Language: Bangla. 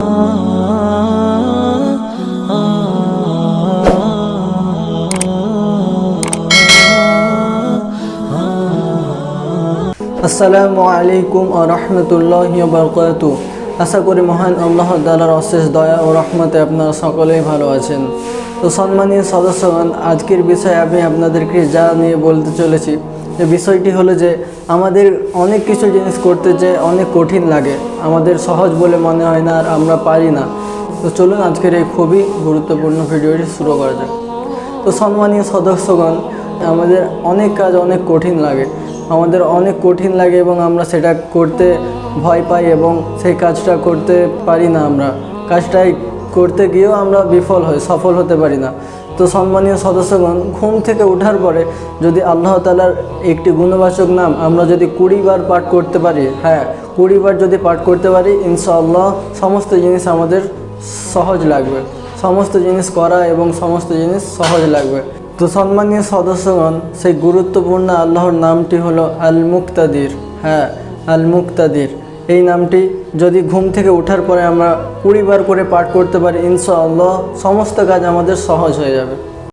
আসসালামু আলাইকুম ওয়া রাহমাতুল্লাহি ওয়া বারাকাতুহু। আশা করি মহান আল্লাহ তাআলার অশেষ দয়া ও রহমতে আপনারা সকলেই ভালো আছেন। তো সম্মানীয় সদস্যগণ, আজকের বিষয়ে আমি আপনাদেরকে যা নিয়ে বলতে চলেছি, যে বিষয়টি হলো যে আমাদের অনেক কিছু জিনিস করতে যে অনেক কঠিন লাগে, আমাদের সহজ বলে মনে হয় না, আর আমরা পারি না। তো চলুন আজকের এই খুবই গুরুত্বপূর্ণ ভিডিওটি শুরু করা যাক। তো সম্মানীয় সদস্যগণ, আমাদের অনেক কাজ অনেক কঠিন লাগে, আমাদের অনেক কঠিন লাগে এবং আমরা সেটা করতে ভয় পাই এবং সেই কাজটা করতে পারি না। আমরা কাজটাই করতে গিয়েও আমরা বিফল হই, সফল হতে পারি না। তো সম্মানীয় সদস্যগণ, ঘুম থেকে ওঠার পরে যদি আল্লাহ তাআলার একটি গুণবাচক নাম আমরা যদি 20 বার পাঠ করতে পারি, 20 বার যদি পাঠ করতে পারি, ইনশাআল্লাহ সমস্ত জিনিস আমাদের সহজ লাগবে, সমস্ত জিনিস করা এবং সমস্ত জিনিস সহজ লাগবে। তো সম্মানীয় সদস্যগণ, সেই গুরুত্বপূর্ণ আল্লাহর নামটি হলো আল মুক্তাদির। আল মুক্তাদির এই নামটি যদি ঘুম থেকে ওঠার পরে আমরা 20 বার করে পাঠ করতে পারি, ইনশাআল্লাহ সমস্ত কাজ আমাদের সহজ হয়ে যাবে।